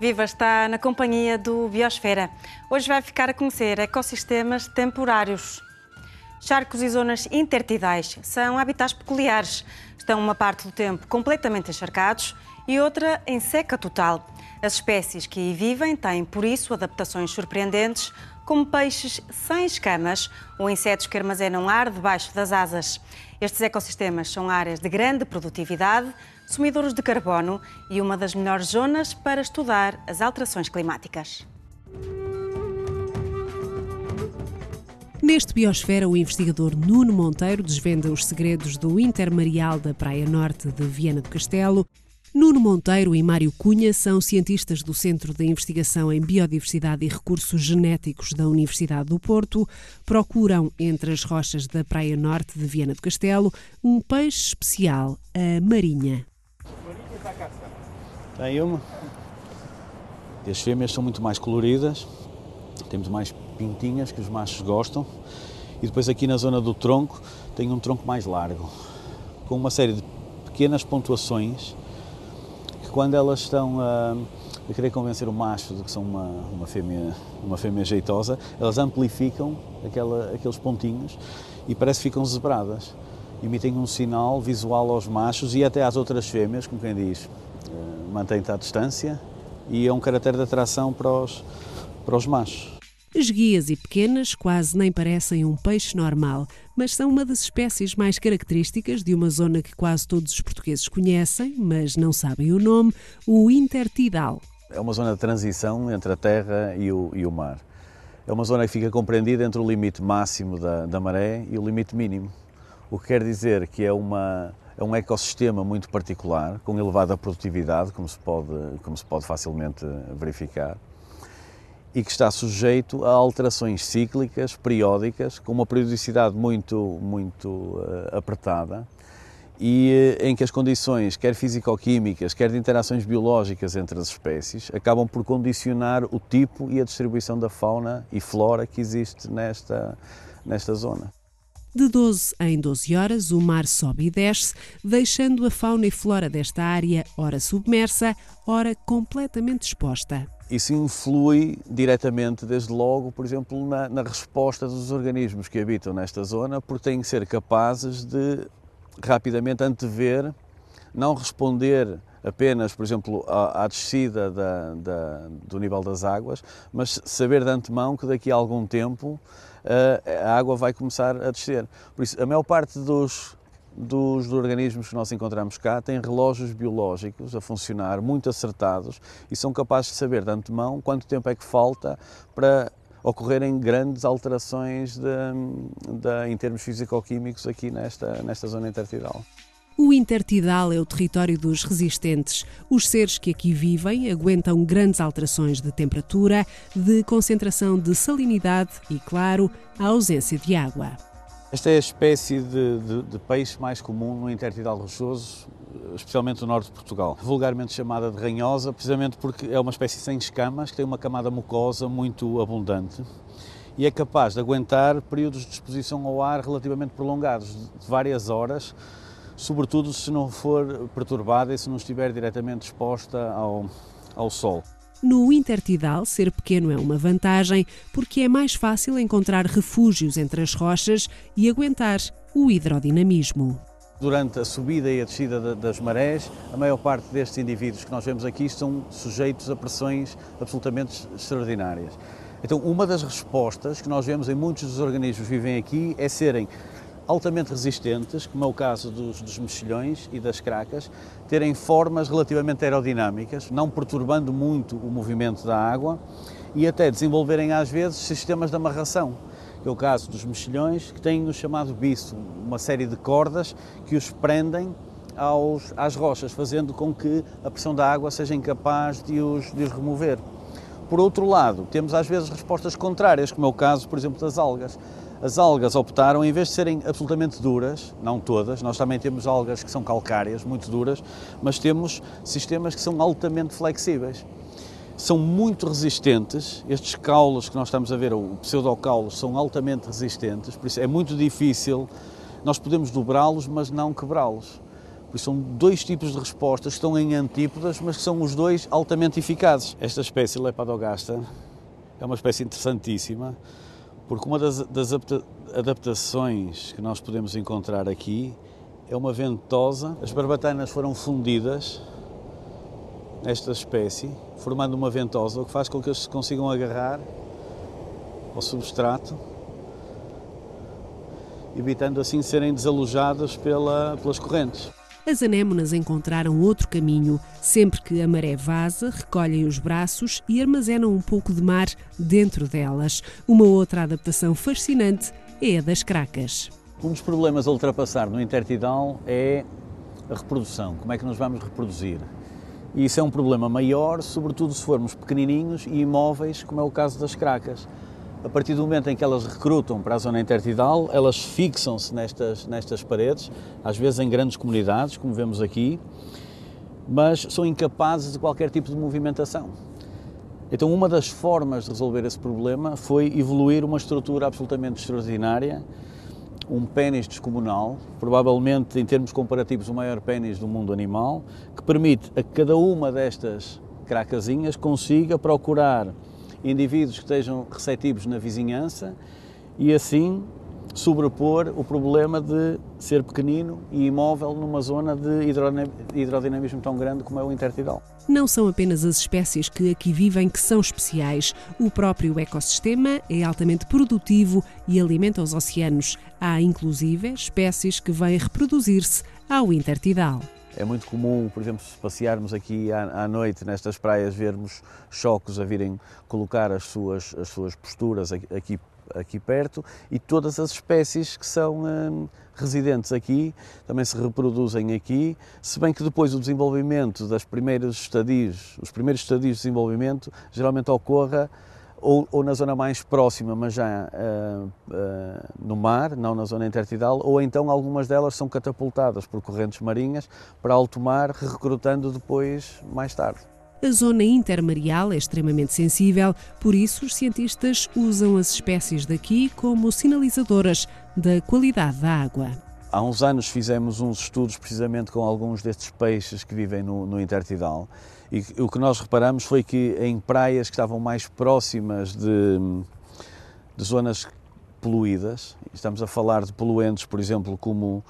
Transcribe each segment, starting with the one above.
Viva está na companhia do Biosfera. Hoje vai ficar a conhecer ecossistemas temporários. Charcos e zonas intertidais são habitats peculiares. Estão uma parte do tempo completamente encharcados e outra em seca total. As espécies que aí vivem têm, por isso, adaptações surpreendentes, como peixes sem escamas ou insetos que armazenam ar debaixo das asas. Estes ecossistemas são áreas de grande produtividade, sumidouros de carbono e uma das melhores zonas para estudar as alterações climáticas. Neste Biosfera, o investigador Nuno Monteiro desvenda os segredos do intermareal da Praia Norte de Viana do Castelo. Nuno Monteiro e Mário Cunha são cientistas do Centro de Investigação em Biodiversidade e Recursos Genéticos da Universidade do Porto. Procuram, entre as rochas da Praia Norte de Viana do Castelo, um peixe especial, a marinha. Tem uma. As fêmeas são muito mais coloridas, temos mais pintinhas que os machos gostam, e depois aqui na zona do tronco tem um tronco mais largo, com uma série de pequenas pontuações que, quando elas estão a querer convencer o macho de que são uma fêmea jeitosa, elas amplificam aqueles pontinhos e parece que ficam zebradas. Emitem um sinal visual aos machos e até às outras fêmeas, como quem diz, mantém-te à distância, e é um caráter de atração para os machos. Esguias e pequenas quase nem parecem um peixe normal, mas são uma das espécies mais características de uma zona que quase todos os portugueses conhecem, mas não sabem o nome, o intertidal. É uma zona de transição entre a terra e o mar. É uma zona que fica compreendida entre o limite máximo da maré e o limite mínimo, o que quer dizer que é um ecossistema muito particular, com elevada produtividade, como se pode facilmente verificar, e que está sujeito a alterações cíclicas, periódicas, com uma periodicidade muito apertada, e em que as condições, quer físico-químicas, quer de interações biológicas entre as espécies, acabam por condicionar o tipo e a distribuição da fauna e flora que existe nesta zona. De 12 em 12 horas, o mar sobe e desce, deixando a fauna e flora desta área ora submersa, ora completamente exposta. Isso influi diretamente, desde logo, por exemplo, na resposta dos organismos que habitam nesta zona, porque têm que ser capazes de rapidamente antever, não responder apenas, por exemplo, à descida do nível das águas, mas saber de antemão que daqui a algum tempo a água vai começar a descer. Por isso, a maior parte dos organismos que nós encontramos cá têm relógios biológicos a funcionar muito acertados e são capazes de saber de antemão quanto tempo é que falta para ocorrerem grandes alterações em termos físico-químicos aqui nesta zona intertidal. O intertidal é o território dos resistentes. Os seres que aqui vivem aguentam grandes alterações de temperatura, de concentração de salinidade e, claro, a ausência de água. Esta é a espécie de peixe mais comum no intertidal rochoso, especialmente no norte de Portugal, vulgarmente chamada de ranhosa, precisamente porque é uma espécie sem escamas, que tem uma camada mucosa muito abundante e é capaz de aguentar períodos de exposição ao ar relativamente prolongados, de várias horas, sobretudo se não for perturbada e se não estiver diretamente exposta ao sol. No intertidal, ser pequeno é uma vantagem porque é mais fácil encontrar refúgios entre as rochas e aguentar o hidrodinamismo. Durante a subida e a descida das marés, a maior parte destes indivíduos que nós vemos aqui estão sujeitos a pressões absolutamente extraordinárias. Então, uma das respostas que nós vemos em muitos dos organismos que vivem aqui é serem altamente resistentes, como é o caso dos mexilhões e das cracas, terem formas relativamente aerodinâmicas, não perturbando muito o movimento da água e até desenvolverem às vezes sistemas de amarração, que é o caso dos mexilhões, que têm o chamado biço, uma série de cordas que os prendem às rochas, fazendo com que a pressão da água seja incapaz de os remover. Por outro lado, temos às vezes respostas contrárias, como é o caso, por exemplo, das algas. As algas optaram, em vez de serem absolutamente duras, não todas, nós também temos algas que são calcárias, muito duras, mas temos sistemas que são altamente flexíveis. São muito resistentes, estes caules que nós estamos a ver, o pseudocaulos, são altamente resistentes, por isso é muito difícil, nós podemos dobrá-los, mas não quebrá-los. São dois tipos de respostas que estão em antípodas, mas que são os dois altamente eficazes. Esta espécie Lepidogasta é uma espécie interessantíssima, porque uma das adaptações que nós podemos encontrar aqui é uma ventosa. As barbatanas foram fundidas nesta espécie, formando uma ventosa, o que faz com que eles se consigam agarrar ao substrato, evitando assim serem desalojadas pelas correntes. As anémonas encontraram outro caminho. Sempre que a maré vaza, recolhem os braços e armazenam um pouco de mar dentro delas. Uma outra adaptação fascinante é a das cracas. Um dos problemas a ultrapassar no intertidal é a reprodução. Como é que nós vamos reproduzir? E isso é um problema maior, sobretudo se formos pequenininhos e imóveis, como é o caso das cracas. A partir do momento em que elas recrutam para a zona intertidal, elas fixam-se nestas paredes, às vezes em grandes comunidades, como vemos aqui, mas são incapazes de qualquer tipo de movimentação. Então, uma das formas de resolver esse problema foi evoluir uma estrutura absolutamente extraordinária, um pénis descomunal, provavelmente em termos comparativos o maior pénis do mundo animal, que permite a cada uma destas cracazinhas consiga procurar indivíduos que estejam receptivos na vizinhança e assim sobrepor o problema de ser pequenino e imóvel numa zona de hidrodinamismo tão grande como é o intertidal. Não são apenas as espécies que aqui vivem que são especiais. O próprio ecossistema é altamente produtivo e alimenta os oceanos. Há, inclusive, espécies que vêm reproduzir-se ao intertidal. É muito comum, por exemplo, se passearmos aqui à noite nestas praias, vermos chocos a virem colocar as suas posturas aqui perto, e todas as espécies que são residentes aqui também se reproduzem aqui, se bem que depois o desenvolvimento os primeiros estadios de desenvolvimento geralmente ocorra ou na zona mais próxima, mas já no mar, não na zona intertidal, ou então algumas delas são catapultadas por correntes marinhas para alto mar, recrutando depois mais tarde. A zona intermareal é extremamente sensível, por isso os cientistas usam as espécies daqui como sinalizadoras da qualidade da água. Há uns anos fizemos uns estudos precisamente com alguns destes peixes que vivem no intertidal, e o que nós reparamos foi que em praias que estavam mais próximas de zonas poluídas, estamos a falar de poluentes, por exemplo, como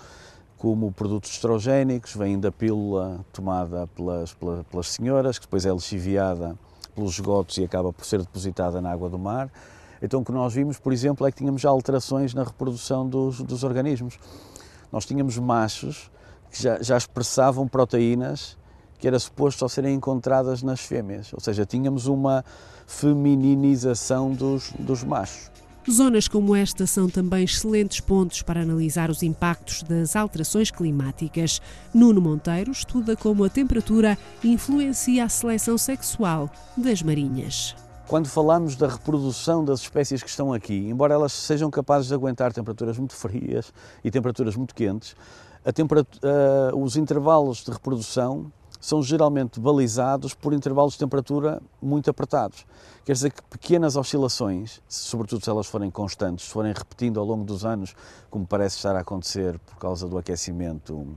produtos estrogénicos, vêm da pílula tomada pelas senhoras, que depois é lixiviada pelos esgotos e acaba por ser depositada na água do mar. Então o que nós vimos, por exemplo, é que tínhamos já alterações na reprodução dos organismos. Nós tínhamos machos que já expressavam proteínas que era suposto só serem encontradas nas fêmeas, ou seja, tínhamos uma femininização dos machos. Zonas como esta são também excelentes pontos para analisar os impactos das alterações climáticas. Nuno Monteiro estuda como a temperatura influencia a seleção sexual das marinhas. Quando falamos da reprodução das espécies que estão aqui, embora elas sejam capazes de aguentar temperaturas muito frias e temperaturas muito quentes, os intervalos de reprodução são geralmente balizados por intervalos de temperatura muito apertados. Quer dizer que pequenas oscilações, sobretudo se elas forem constantes, se forem repetindo ao longo dos anos, como parece estar a acontecer por causa do aquecimento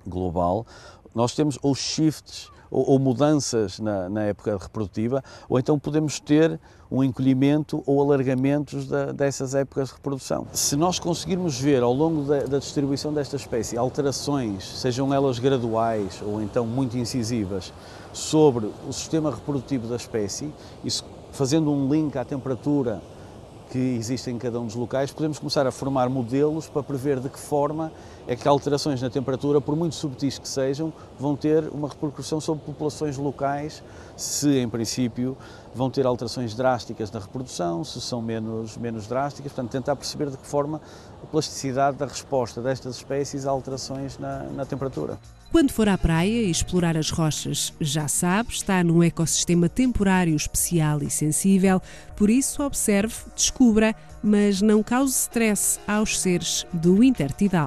global, nós temos ou shifts ou mudanças na época reprodutiva, ou então podemos ter um encolhimento ou alargamentos dessas épocas de reprodução. Se nós conseguirmos ver ao longo da distribuição desta espécie alterações, sejam elas graduais ou então muito incisivas, sobre o sistema reprodutivo da espécie, isso fazendo um link à temperatura que existe em cada um dos locais, podemos começar a formar modelos para prever de que forma é que alterações na temperatura, por muito subtis que sejam, vão ter uma repercussão sobre populações locais, se em princípio vão ter alterações drásticas na reprodução, se são menos drásticas, portanto tentar perceber de que forma a plasticidade da resposta destas espécies a alterações na temperatura. Quando for à praia e explorar as rochas, já sabe, está num ecossistema temporário especial e sensível, por isso observe, descubra, mas não cause stress aos seres do intertidal.